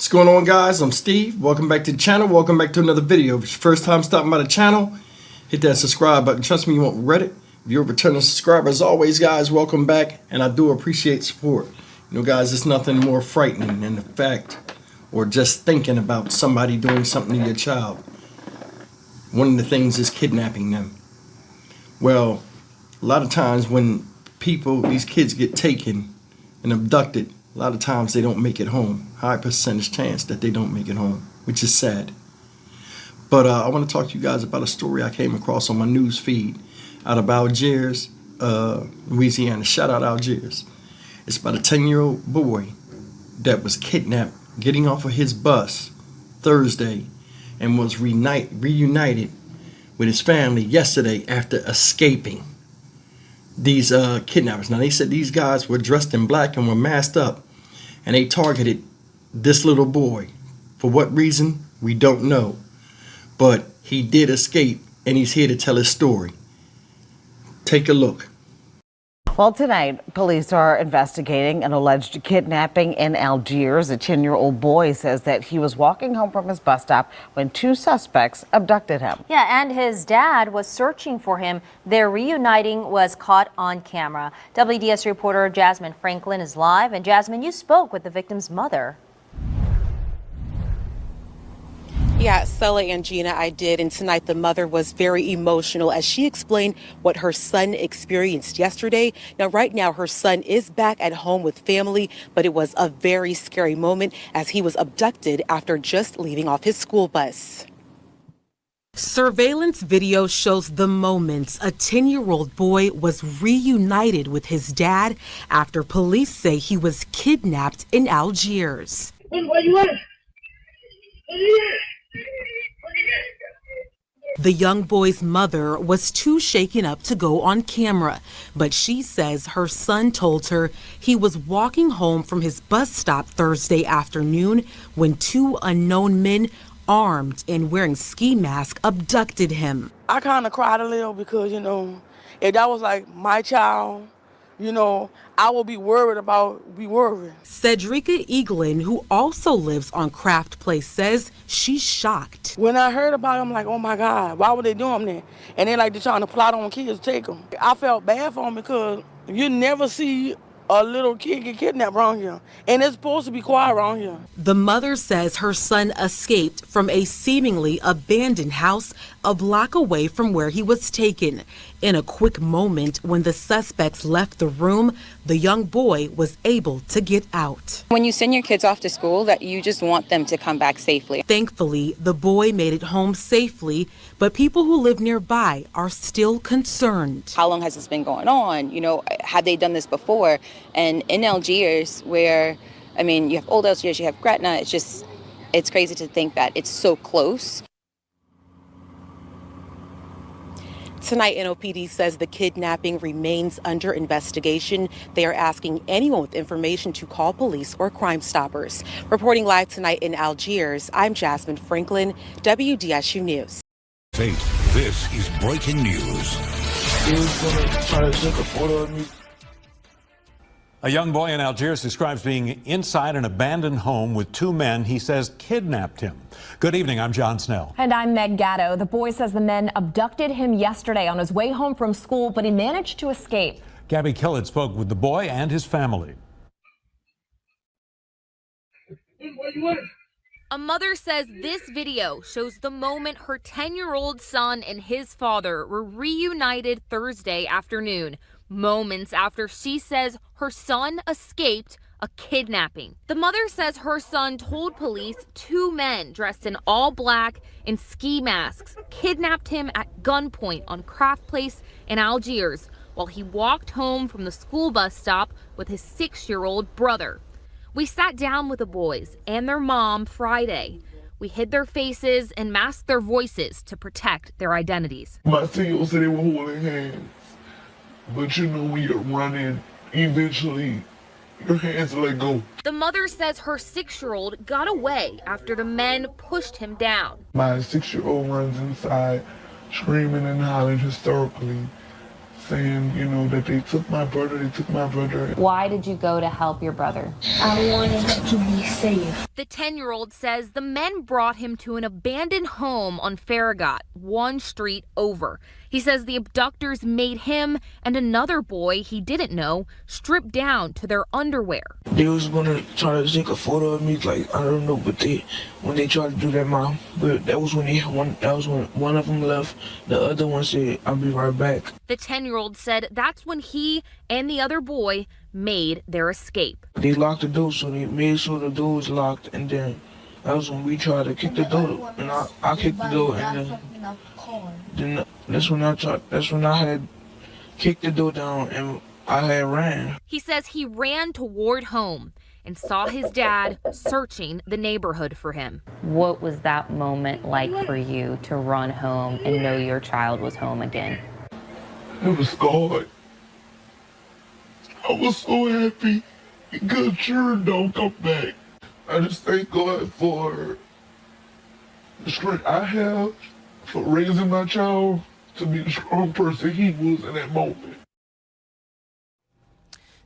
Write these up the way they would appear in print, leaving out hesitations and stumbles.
What's going on, guys? I'm Steve. Welcome back to the channel. Welcome back to another video. If it's your first time stopping by the channel, hit that subscribe button. Trust me, you won't regret it. If you're a returning subscriber, as always, guys, welcome back. And I do appreciate support. You know, guys, it's nothing more frightening than the fact or just thinking about somebody doing something to your child. One of the things is kidnapping them. Well, a lot of times when these kids get taken and abducted, a lot of times they don't make it home. High percentage chance that they don't make it home, which is sad. But I want to talk to you guys about a story I came across on my news feed out of Algiers, Louisiana. Shout out Algiers. It's about a 10-year-old boy that was kidnapped getting off of his bus Thursday and was reunited with his family yesterday after escaping these kidnappers. Now, they said these guys were dressed in black and were masked up, and they targeted this little boy. For what reason, we don't know. But he did escape, and he's here to tell his story. Take a look. Well, tonight, police are investigating an alleged kidnapping in Algiers. A 10-year-old boy says that he was walking home from his bus stop when two suspects abducted him. Yeah, and his dad was searching for him. Their reuniting was caught on camera. WDS reporter Jasmine Franklin is live. And Jasmine, you spoke with the victim's mother. Yeah, Stella and Gina, I did. And tonight the mother was very emotional as she explained what her son experienced yesterday. Now, right now, her son is back at home with family, but it was a very scary moment as he was abducted after just leaving off his school bus. Surveillance video shows the moments a 10-year-old boy was reunited with his dad after police say he was kidnapped in Algiers. Where you at? The young boy's mother was too shaken up to go on camera, but she says her son told her he was walking home from his bus stop Thursday afternoon when two unknown men armed and wearing ski masks abducted him. I kind of cried a little because, if that was like my child, I would be worried. Cedrica Eaglin, who also lives on Craft Place, says she's shocked. When I heard about it, I'm like, oh my God, why would they do them there? And they're trying to plot on kids to take them. I felt bad for them because you never see a little kid get kidnapped around here. And it's supposed to be quiet around here. The mother says her son escaped from a seemingly abandoned house a block away from where he was taken. In a quick moment, when the suspects left the room, the young boy was able to get out. When you send your kids off to school, that you just want them to come back safely. Thankfully, the boy made it home safely, but people who live nearby are still concerned. How long has this been going on? Had they done this before? And in Algiers, where, you have Old Algiers, you have Gretna, it's crazy to think that it's so close. Tonight, NOPD says the kidnapping remains under investigation. They are asking anyone with information to call police or Crime Stoppers. Reporting live tonight in Algiers, I'm Jasmine Franklin, WDSU News. This is breaking news. A young boy in Algiers describes being inside an abandoned home with two men he says kidnapped him. Good evening, I'm John Snell. And I'm Meg Gatto. The boy says the men abducted him yesterday on his way home from school, but he managed to escape. Gabby Killett spoke with the boy and his family. A mother says this video shows the moment her 10-year-old son and his father were reunited Thursday afternoon, moments after she says her son escaped a kidnapping. The mother says her son told police two men dressed in all black and ski masks kidnapped him at gunpoint on Craft Place in Algiers while he walked home from the school bus stop with his 6-year-old brother. We sat down with the boys and their mom Friday. We hid their faces and masked their voices to protect their identities. My CEO said they were holding hands, but when you're running, eventually your hands let go. The mother says her 6-year-old got away after the men pushed him down. My 6-year-old runs inside, screaming and hollering hysterically, saying, you know, that they took my brother, Why did you go to help your brother? I wanted him to be safe. The 10-year-old says the men brought him to an abandoned home on Farragut, one street over. He says the abductors made him and another boy he didn't know strip down to their underwear. They was gonna try to take a photo of me, like, I don't know, but when they tried to do that, Mom, but that was when one of them left. The other one said, "I'll be right back." The 10-year-old said that's when he and the other boy made their escape. They locked the door, so they made sure the door was locked, and then that was when we tried to kick the door, and I kicked the door, and then that's when I had kicked the door down, and I had ran. He says he ran toward home and saw his dad searching the neighborhood for him. What was that moment like for you to run home and know your child was home again? It was God. I was so happy because sure don't come back. I just thank God for the strength I have for raising my child to be the strong person he was in that moment.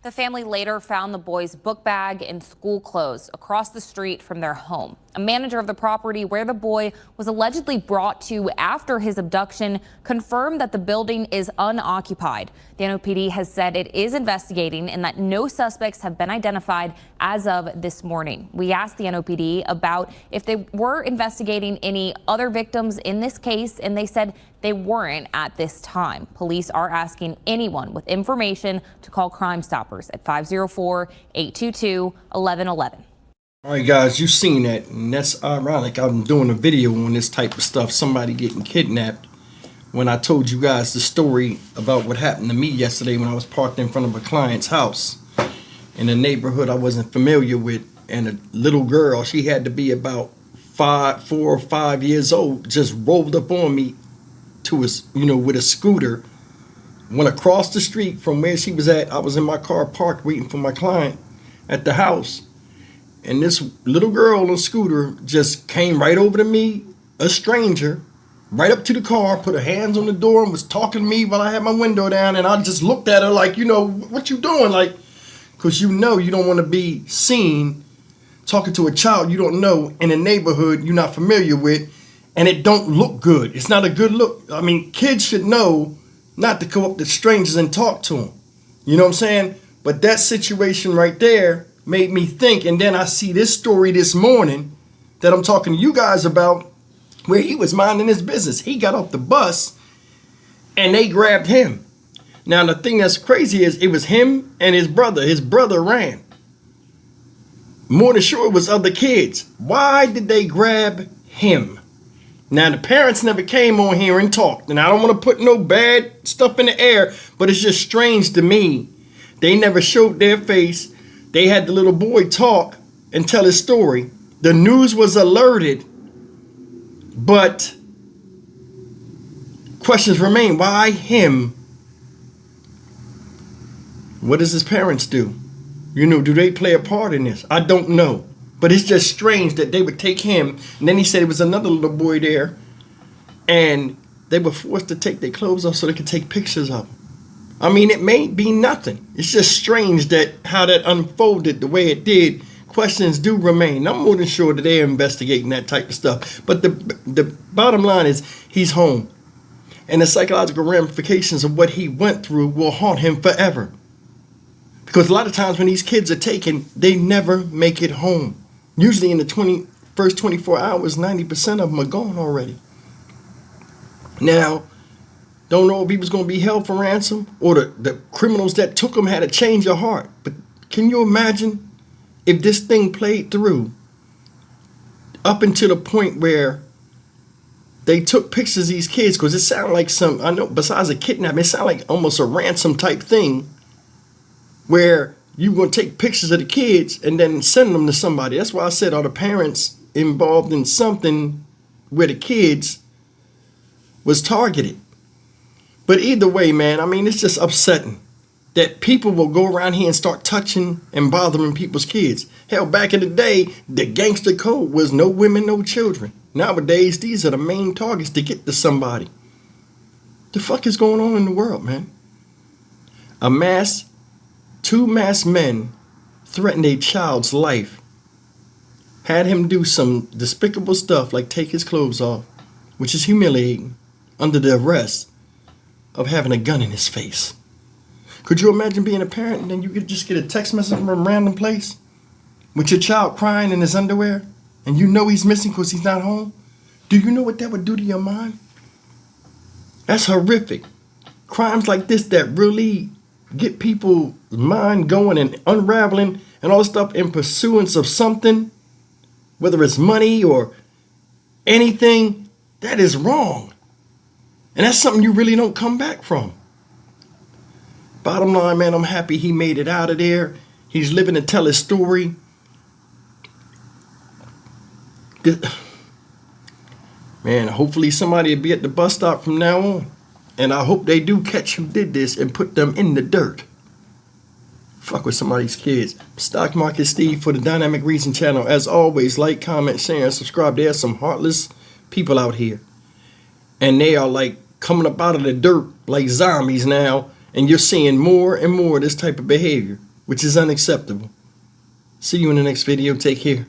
The family later found the boy's book bag and school clothes across the street from their home. A manager of the property where the boy was allegedly brought to after his abduction confirmed that the building is unoccupied. The NOPD has said it is investigating and that no suspects have been identified as of this morning. We asked the NOPD about if they were investigating any other victims in this case, and they said they weren't at this time. Police are asking anyone with information to call Crime Stoppers at 504-822-1111. All right, guys, you've seen that, and that's ironic. I'm doing a video on this type of stuff, somebody getting kidnapped, when I told you guys the story about what happened to me yesterday when I was parked in front of a client's house in a neighborhood I wasn't familiar with, and a little girl, she had to be about 4 or 5 years old, just rolled up on me to a, with a scooter, went across the street from where she was at. I was in my car parked waiting for my client at the house. And this little girl on a scooter just came right over to me, a stranger, right up to the car, put her hands on the door and was talking to me while I had my window down. And I just looked at her like, what you doing? Like, because you don't want to be seen talking to a child you don't know in a neighborhood you're not familiar with. And it don't look good. It's not a good look. I mean, kids should know not to go up to strangers and talk to them. You know what I'm saying? But that situation right there made me think. And then I see this story this morning that I'm talking to you guys about, where he was minding his business. He got off the bus and they grabbed him. Now, the thing that's crazy is it was him and his brother. His brother ran. More than sure it was other kids. Why did they grab him? Now, the parents never came on here and talked. And I don't want to put no bad stuff in the air, but it's just strange to me. They never showed their face. They had the little boy talk and tell his story. The news was alerted, but questions remain. Why him? What does his parents do? Do they play a part in this? I don't know. But it's just strange that they would take him. And then he said it was another little boy there. And they were forced to take their clothes off so they could take pictures of him. I mean, it may be nothing. It's just strange that how that unfolded the way it did. Questions do remain. I'm more than sure that they're investigating that type of stuff. But the bottom line is he's home. And the psychological ramifications of what he went through will haunt him forever. Because a lot of times when these kids are taken, they never make it home. Usually in the first 24 hours, 90% of them are gone already. Now, don't know if he was going to be held for ransom or the criminals that took him had a change of heart. But can you imagine if this thing played through up until the point where they took pictures of these kids? Because it sounded like I know besides a kidnapping, it sounded like almost a ransom type thing where you going to take pictures of the kids and then send them to somebody. That's why I said, are the parents involved in something where the kids was targeted? But either way, man, I mean, it's just upsetting that people will go around here and start touching and bothering people's kids. Hell, back in the day, the gangster code was no women, no children. Nowadays, these are the main targets to get to somebody. The fuck is going on in the world, man? Two masked men threatened a child's life, had him do some despicable stuff like take his clothes off, which is humiliating, under the arrest of having a gun in his face. Could you imagine being a parent and then you could just get a text message from a random place with your child crying in his underwear and you know he's missing because he's not home? Do you know what that would do to your mind? That's horrific. Crimes like this that really get people's mind going and unraveling and all this stuff in pursuance of something, whether it's money or anything, that is wrong. And that's something you really don't come back from. Bottom line, man, I'm happy he made it out of there. He's living to tell his story. Man, hopefully somebody will be at the bus stop from now on. And I hope they do catch who did this and put them in the dirt. Fuck with somebody's kids. Stock Market Steve for the Dynamic Reason channel. As always, like, comment, share, and subscribe. There are some heartless people out here. And they are like coming up out of the dirt like zombies now. And you're seeing more and more of this type of behavior, which is unacceptable. See you in the next video. Take care.